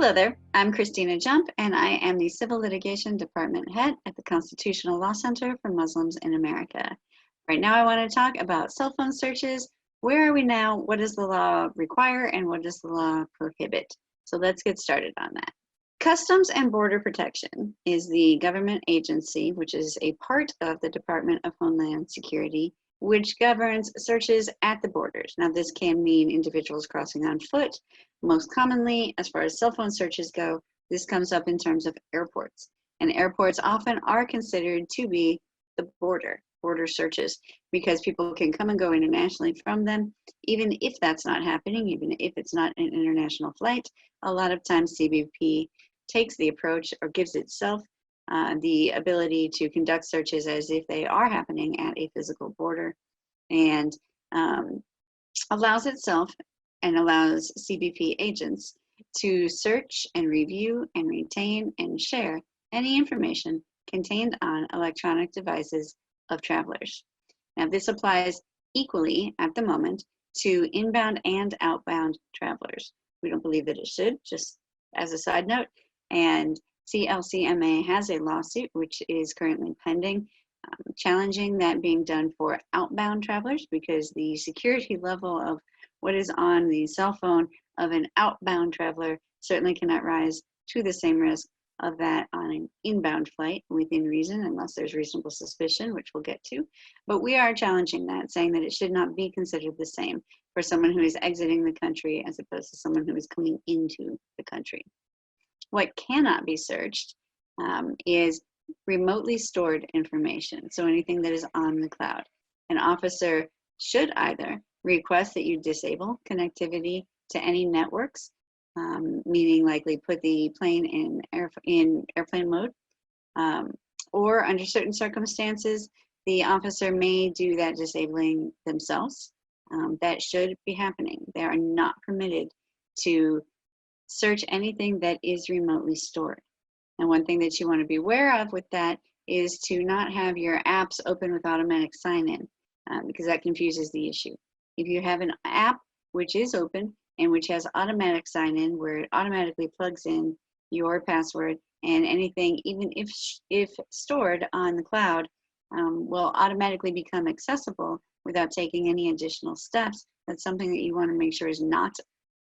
Hello there, I'm Christina Jump, and I am the Civil Litigation Department Head at the Constitutional Law Center for Muslims in America. Right now I want to talk about cell phone searches. Where are we now? What does the law require and what does the law prohibit? So let's get started on that. Customs and Border Protection is the government agency, which is a part of the Department of Homeland Security, which governs searches at the borders. Now, this can mean individuals crossing on foot. Most commonly, as far as cell phone searches go, this comes up in terms of airports. And airports often are considered to be the border searches, because people can come and go internationally from them, even if that's not happening, even if it's not an international flight. A lot of times CBP takes the approach, or gives itself the ability to conduct searches as if they are happening at a physical border, and allows itself and allows CBP agents to search and review and retain and share any information contained on electronic devices of travelers. Now, this applies equally at the moment to inbound and outbound travelers. We don't believe that it should, just as a side note. And CLCMA has a lawsuit which is currently pending, challenging that being done for outbound travelers, because the security level of what is on the cell phone of an outbound traveler certainly cannot rise to the same risk of that on an inbound flight within reason, unless there's reasonable suspicion, which we'll get to. But we are challenging that, saying that it should not be considered the same for someone who is exiting the country as opposed to someone who is coming into the country. What cannot be searched is remotely stored information, so anything that is on the cloud. An officer should either request that you disable connectivity to any networks, meaning likely put the plane in airplane mode, or under certain circumstances, the officer may do that disabling themselves. That should be happening. They are not permitted to search anything that is remotely stored. And one thing that you want to be aware of with that is to not have your apps open with automatic sign-in, because that confuses the issue. If you have an app which is open and which has automatic sign-in, where it automatically plugs in your password, and anything, even if stored on the cloud, will automatically become accessible without taking any additional steps, that's something that you want to make sure is not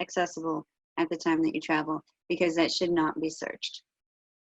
accessible at the time that you travel, because that should not be searched.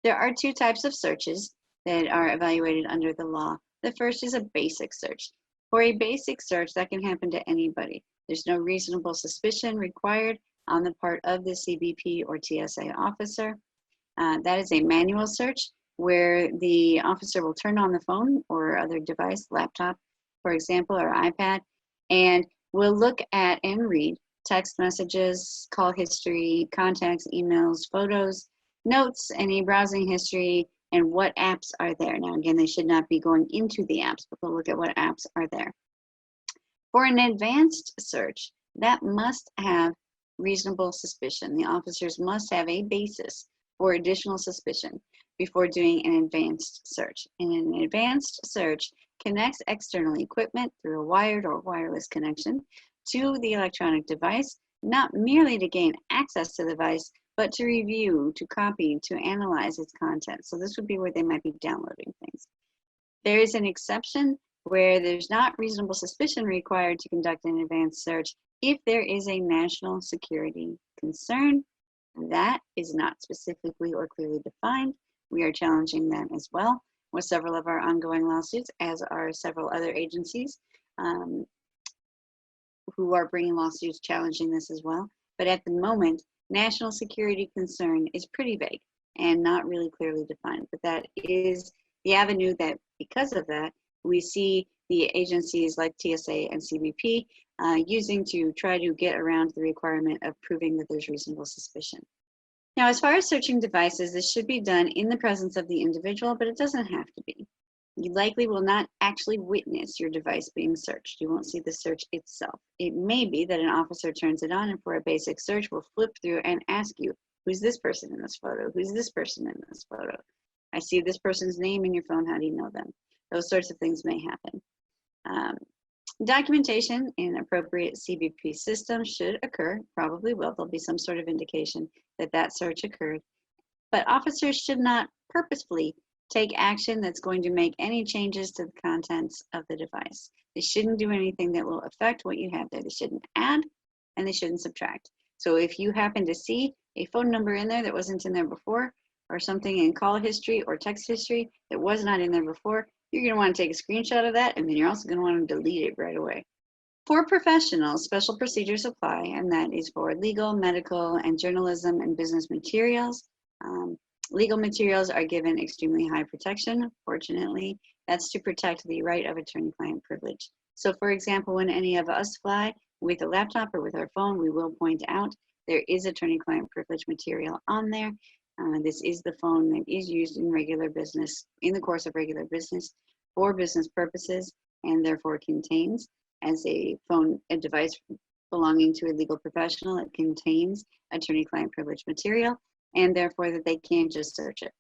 There are two types of searches that are evaluated under the law. The first is a basic search. For a basic search, that can happen to anybody. There's no reasonable suspicion required on the part of the CBP or TSA officer. That is a manual search where the officer will turn on the phone or other device, laptop, for example, or iPad, and will look at and read text messages, call history, contacts, emails, photos, notes, any browsing history, and what apps are there. Now, again, they should not be going into the apps, but they'll look at what apps are there. For an advanced search, that must have reasonable suspicion. The officers must have a basis for additional suspicion before doing an advanced search. And an advanced search connects external equipment through a wired or wireless connection to the electronic device, not merely to gain access to the device, but to review, to copy, to analyze its content. So this would be where they might be downloading things. There is an exception where there's not reasonable suspicion required to conduct an advanced search if there is a national security concern. That is not specifically or clearly defined. We are challenging that as well with several of our ongoing lawsuits, as are several other agencies who are bringing lawsuits challenging this as well. But at the moment, national security concern is pretty vague and not really clearly defined. But that is the avenue that, because of that, we see the agencies like TSA and CBP using to try to get around the requirement of proving that there's reasonable suspicion. Now, as far as searching devices, this should be done in the presence of the individual, but it doesn't have to be. You likely will not actually witness your device being searched. You won't see the search itself. It may be that an officer turns it on and for a basic search will flip through and ask you, who's this person in this photo? Who's this person in this photo? I see this person's name in your phone. How do you know them? Those sorts of things may happen. Documentation in appropriate CBP systems should occur, probably will. There'll be some sort of indication that that search occurred. But officers should not purposefully take action that's going to make any changes to the contents of the device. They shouldn't do anything that will affect what you have there. They shouldn't add and they shouldn't subtract. So if you happen to see a phone number in there that wasn't in there before, or something in call history or text history that was not in there before, you're going to want to take a screenshot of that, and then you're also going to want to delete it right away. For professionals, special procedures apply, and that is for legal, medical, and journalism and business materials. Legal materials are given extremely high protection, fortunately. That's to protect the right of attorney-client privilege. So for example, when any of us fly with a laptop or with our phone, we will point out there is attorney-client privilege material on there. This is the phone that is used in regular business, in the course of regular business, for business purposes, and therefore contains, as a phone, a device belonging to a legal professional, it contains attorney-client privilege material, and therefore that they can't just search it.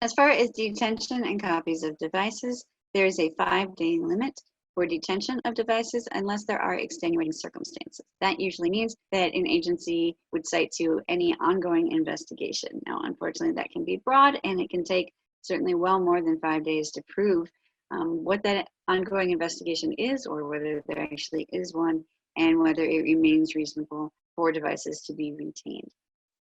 As far as detention and copies of devices, there is a 5-day limit for detention of devices unless there are extenuating circumstances. That usually means that an agency would cite to any ongoing investigation. Now, unfortunately, that can be broad, and it can take certainly well more than 5 days to prove what that ongoing investigation is, or whether there actually is one, and whether it remains reasonable for devices to be retained.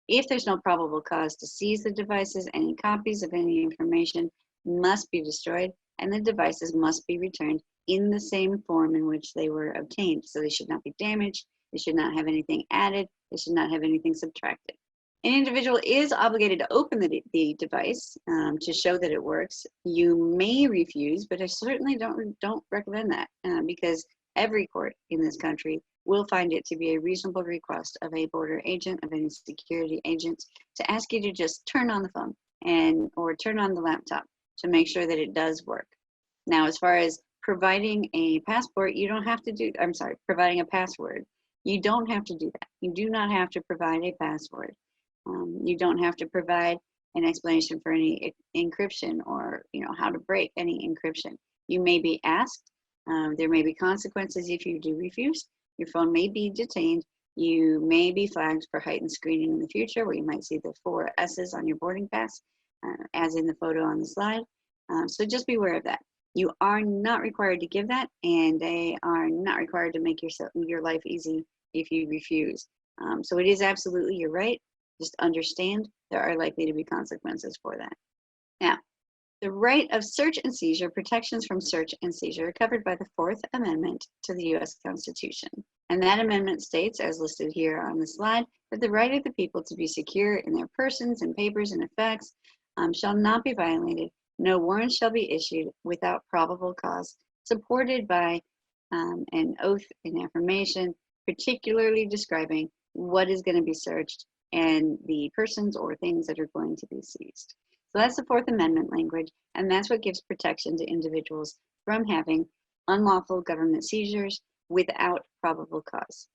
If there's no probable cause to seize the devices, any copies of any information must be destroyed, and the devices must be returned in the same form in which they were obtained. So they should not be damaged, they should not have anything added, they should not have anything subtracted. An individual is obligated to open the device to show that it works. You may refuse, but I certainly don't recommend that because every court in this country will find it to be a reasonable request of a border agent, of any security agent, to ask you to just turn on the phone or turn on the laptop to make sure that it does work. Now, as far as providing a passport, you don't have to do, providing a password. You don't have to do that. You do not have to provide a password. You don't have to provide an explanation for any encryption or how to break any encryption. You may be asked. There may be consequences if you do refuse. Your phone may be detained. You may be flagged for heightened screening in the future, where you might see the 4 S's on your boarding pass, as in the photo on the slide. So just be aware of that. You are not required to give that, and they are not required to make your life easy if you refuse. So it is absolutely your right. Just understand there are likely to be consequences for that. Now, the right of search and seizure, protections from search and seizure, are covered by the 4th Amendment to the U.S. Constitution. And that amendment states, as listed here on the slide, that the right of the people to be secure in their persons and papers and effects shall not be violated. No warrant shall be issued without probable cause, supported by an oath and affirmation, particularly describing what is going to be searched and the persons or things that are going to be seized. So that's the 4th Amendment language, and that's what gives protection to individuals from having unlawful government seizures without probable cause.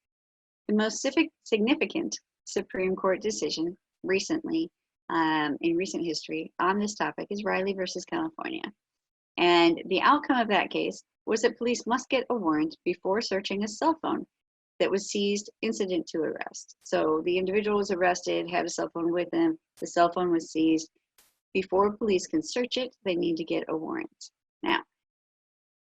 The most significant Supreme Court decision recently, in recent history, on this topic is Riley versus California. And the outcome of that case was that police must get a warrant before searching a cell phone that was seized incident to arrest. So the individual was arrested, had a cell phone with them, the cell phone was seized. Before police can search it, they need to get a warrant. Now,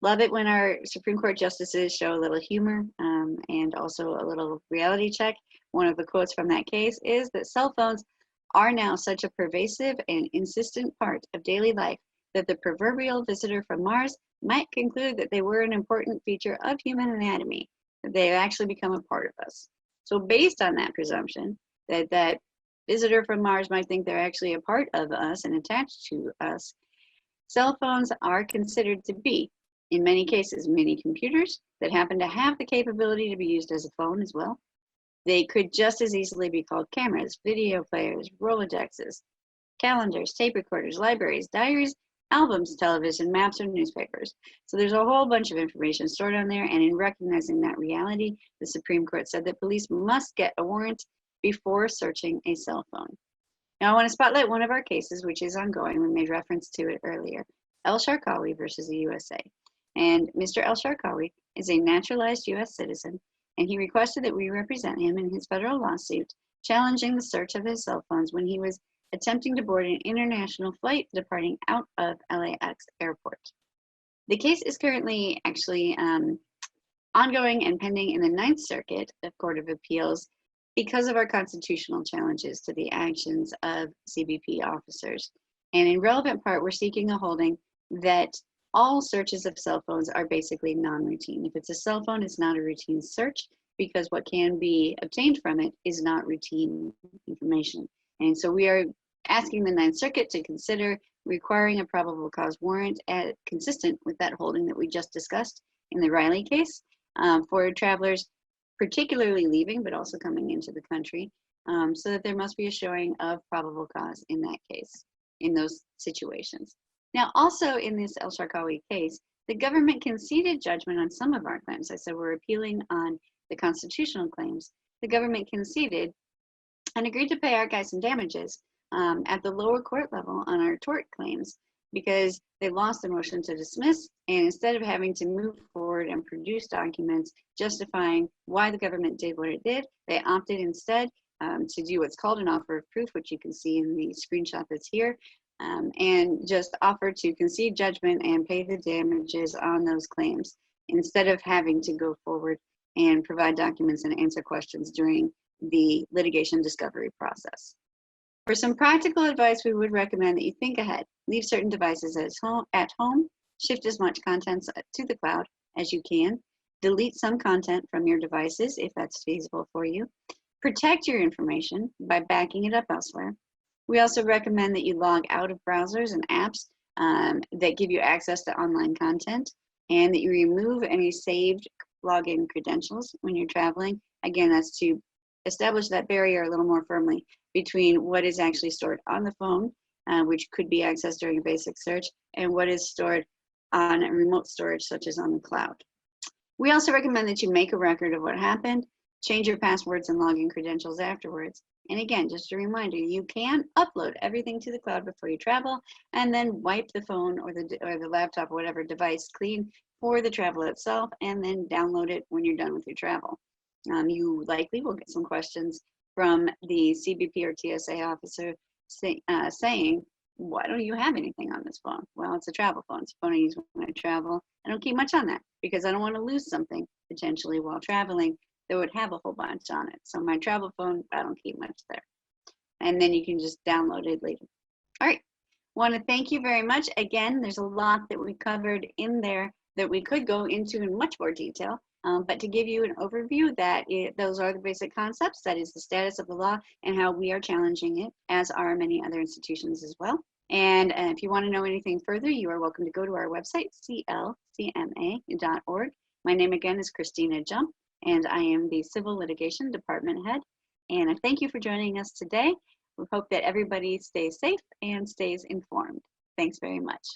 love it when our Supreme Court justices show a little humor and also a little reality check. One of the quotes from that case is that cell phones are now such a pervasive and insistent part of daily life that the proverbial visitor from Mars might conclude that they were an important feature of human anatomy, that they've actually become a part of us. So based on that presumption, that visitor from Mars might think they're actually a part of us and attached to us, cell phones are considered to be, in many cases, mini computers that happen to have the capability to be used as a phone as well. They could just as easily be called cameras, video players, Rolodexes, calendars, tape recorders, libraries, diaries, albums, television, maps, or newspapers. So there's a whole bunch of information stored on there, and in recognizing that reality, the Supreme Court said that police must get a warrant before searching a cell phone. Now I want to spotlight one of our cases, which is ongoing. We made reference to it earlier, El Sharkawi versus the USA. And Mr. El-Sharkawi is a naturalized U.S. citizen, and he requested that we represent him in his federal lawsuit challenging the search of his cell phones when he was attempting to board an international flight departing out of LAX airport. The case is currently actually ongoing and pending in the Ninth Circuit of Court of Appeals because of our constitutional challenges to the actions of CBP officers. And in relevant part, we're seeking a holding that all searches of cell phones are basically non-routine. If it's a cell phone, it's not a routine search because what can be obtained from it is not routine information. And so we are asking the Ninth Circuit to consider requiring a probable cause warrant consistent with that holding that we just discussed in the Riley case for travelers particularly leaving but also coming into the country, so that there must be a showing of probable cause in that case, in those situations. Now also in this El-Sharkawi case, the government conceded judgment on some of our claims. I said we're appealing on the constitutional claims. The government conceded and agreed to pay our guy some damages at the lower court level on our tort claims because they lost the motion to dismiss, and instead of having to move forward and produce documents justifying why the government did what it did, they opted instead to do what's called an offer of proof, which you can see in the screenshot that's here, and just offer to concede judgment and pay the damages on those claims instead of having to go forward and provide documents and answer questions during the litigation discovery process. For some practical advice, we would recommend that you think ahead. Leave certain devices at home, shift as much content to the cloud as you can, delete some content from your devices if that's feasible for you, protect your information by backing it up elsewhere. We also recommend that you log out of browsers and apps that give you access to online content, and that you remove any saved login credentials when you're traveling. Again, that's to establish that barrier a little more firmly between what is actually stored on the phone, which could be accessed during a basic search, and what is stored on remote storage, such as on the cloud. We also recommend that you make a record of what happened, change your passwords and login credentials afterwards. And again, just a reminder, you can upload everything to the cloud before you travel, and then wipe the phone or the laptop or whatever device clean for the travel itself, and then download it when you're done with your travel. You likely will get some questions from the CBP or TSA officer saying, why don't you have anything on this phone? Well, it's a travel phone. It's a phone I use when I travel. I don't keep much on that because I don't want to lose something potentially while traveling that would have a whole bunch on it. So my travel phone, I don't keep much there. And then you can just download it later. All right. Want to thank you very much. Again, there's a lot that we covered in there that we could go into in much more detail. But to give you an overview, those are the basic concepts. That is the status of the law and how we are challenging it, as are many other institutions as well. And if you want to know anything further, you are welcome to go to our website, CLCMA.org. My name again is Christina Jump, and I am the Civil Litigation Department Head. And I thank you for joining us today. We hope that everybody stays safe and stays informed. Thanks very much.